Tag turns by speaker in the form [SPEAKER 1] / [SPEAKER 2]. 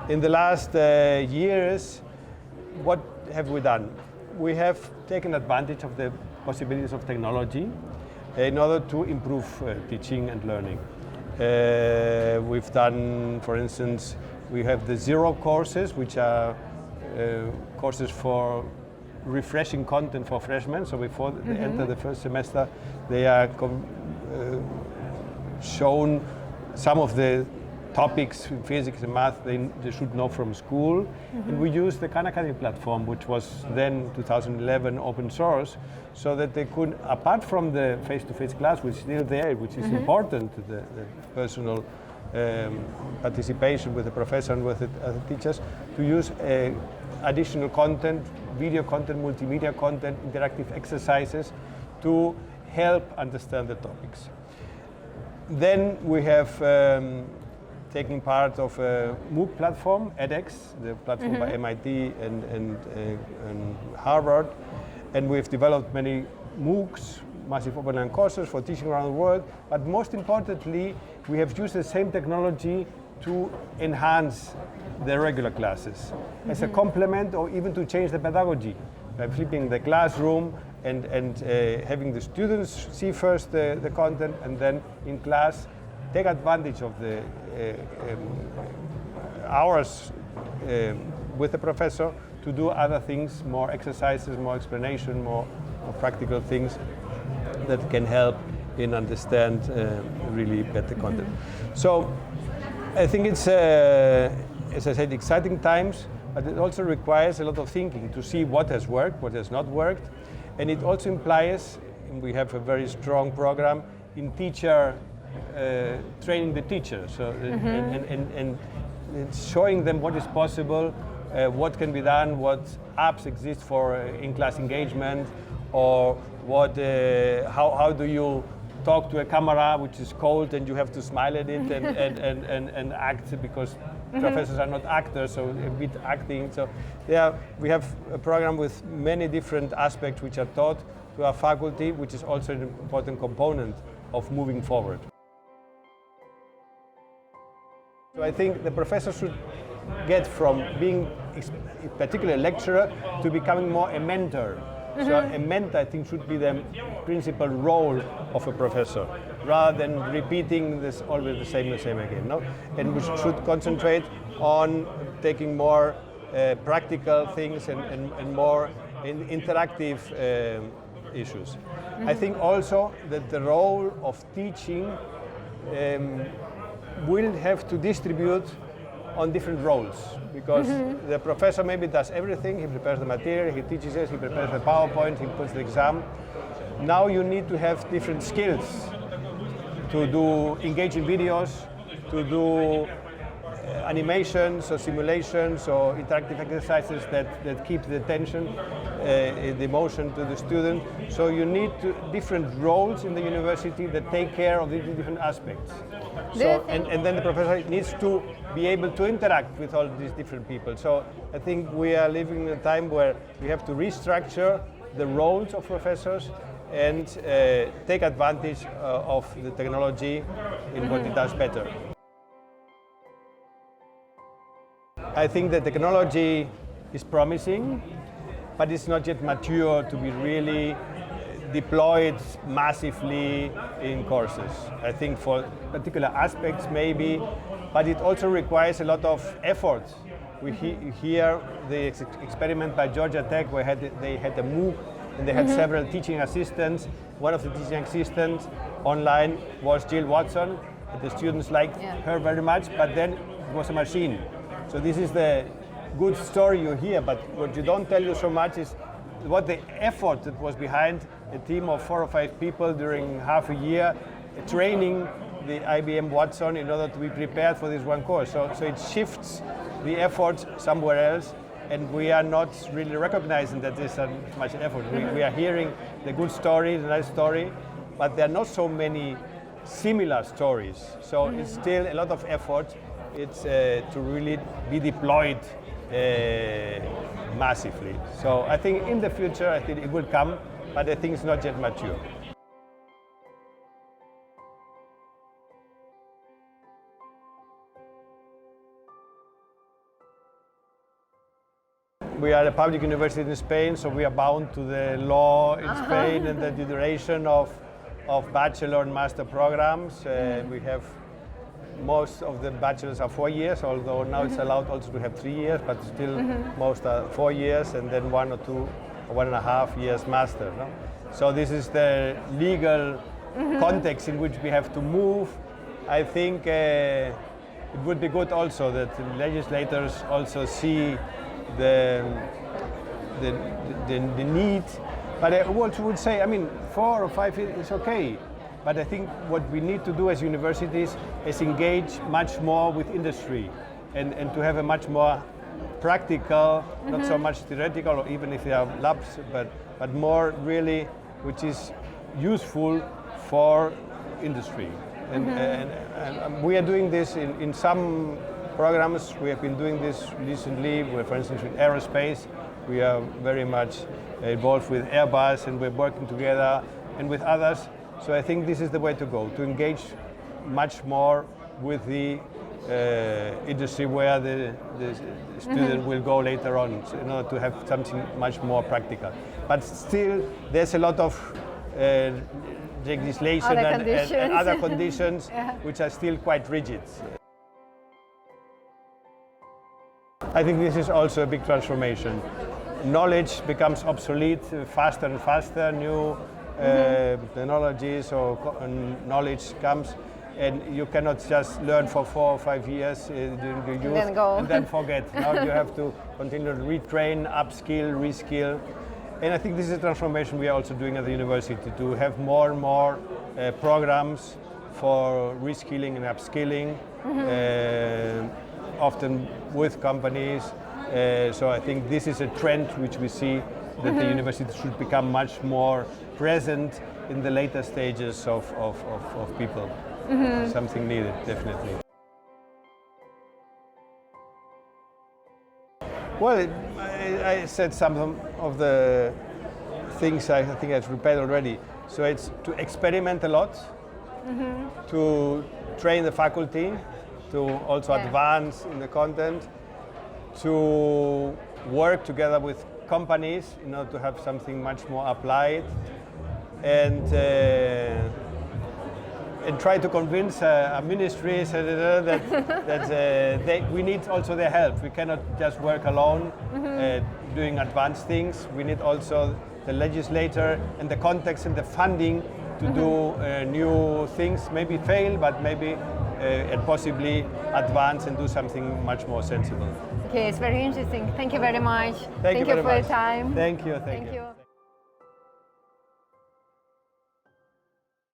[SPEAKER 1] In the last years, what have we done? We have taken advantage of the possibilities of technology in order to improve teaching and learning. We've done, for instance, we have the zero courses, which are courses for refreshing content for freshmen. So before they enter the first semester, they are shown some of the topics in physics and math they should know from school. And we used the Khan Academy platform, which was then 2011 open source, so that they could, apart from the face-to-face class, which is still there, which is important, the personal participation with the professor and with the teachers, to use additional content, video content, multimedia content, interactive exercises to help understand the topics. Then we have taking part of a MOOC platform, edX, the platform by MIT and Harvard, and we've developed many MOOCs, massive open-online courses for teaching around the world, but most importantly, we have used the same technology to enhance the regular classes as a complement or even to change the pedagogy by flipping the classroom and having the students see first the content and then in class take advantage of the hours with the professor to do other things, more exercises, more explanation, more practical things that can help in understand really better content. So I think it's, as I said, exciting times, but it also requires a lot of thinking to see what has worked, what has not worked, and it also implies, and we have a very strong program in teacher training the teachers, so and showing them what is possible, what can be done, what apps exist for in-class engagement, or what how do you talk to a camera which is cold and you have to smile at it and act, because professors are not actors, so a bit acting. So we have a program with many different aspects which are taught to our faculty, which is also an important component of moving forward. So I think the professor should get from being a particular lecturer to becoming more a mentor. So a mentor, I think, should be the principal role of a professor, rather than repeating this always the same again. No? And we should concentrate on taking more practical things and more interactive issues. I think also that the role of teaching will have to distribute on different roles, because the professor maybe does everything. He prepares the material, he teaches us, he prepares the PowerPoint, he puts the exam. Now you need to have different skills to do engaging videos, to do animations or simulations or interactive exercises that keep the attention, the emotion to the student. So you need different roles in the university that take care of these different aspects. So, and then the professor needs to be able to interact with all these different people. So I think we are living in a time where we have to restructure the roles of professors and take advantage of the technology in what it does better. I think the technology is promising, but it's not yet mature to be really deployed massively in courses. I think for particular aspects maybe, but it also requires a lot of effort. We hear the experiment by Georgia Tech where they had a MOOC and they had several teaching assistants. One of the teaching assistants online was Jill Watson. The students liked her very much, but then it was a machine. So this is the good story you hear, but what you don't tell you so much is what the effort that was behind a team of 4 or 5 people during half a year training the IBM Watson in order to be prepared for this one course. So it shifts the effort somewhere else, and we are not really recognizing that there's so much effort. We are hearing the good story, the nice story, but there are not so many similar stories. So it's still a lot of effort. It's to really be deployed massively. So I think in the future, I think it will come, but I think it's not yet mature. we are a public university in Spain, so we are bound to the law in Spain and the duration of bachelor and master programs. We have most of the bachelors are 4 years, although now it's allowed also to have 3 years, but still most are 4 years, and then 1 or 2 or 1.5 years master. No? So this is the legal context in which we have to move. I think it would be good also that the legislators also see the need. But I also would say, I mean, 4 or 5 years is okay. But I think what we need to do as universities is engage much more with industry and to have a much more practical, not so much theoretical, or even if there are labs, but more really which is useful for industry. And we are doing this in some programs. We have been doing this recently, for instance, with aerospace. We are very much involved with Airbus, and we're working together and with others. So I think this is the way to go, to engage much more with the industry where the student will go later on, so in order to have something much more practical. But still, there's a lot of legislation and other conditions which are still quite rigid. I think this is also a big transformation. Knowledge becomes obsolete faster and faster. New technologies or knowledge comes, and you cannot just learn for 4 or 5 years during your youth and then forget. Now you have to continue to retrain, upskill, reskill. And I think this is a transformation we are also doing at the university, to have more and more programs for reskilling and upskilling, often with companies. So I think this is a trend which we see, that the university should become much more present in the later stages of people. Something needed, definitely. Well, I said some of the things I think I've repeated already. So it's to experiment a lot, to train the faculty, to also advance in the content, to work together with companies in order to have something much more applied, and try to convince ministries that we need also their help. We cannot just work alone doing advanced things. We need also the legislator and the context and the funding to do new things, maybe fail, but maybe and possibly advance and do something much more sensible.
[SPEAKER 2] Okay, it's very interesting. Thank you very much.
[SPEAKER 1] Thank you
[SPEAKER 2] for your time.
[SPEAKER 1] Thank you.
[SPEAKER 2] Thank you.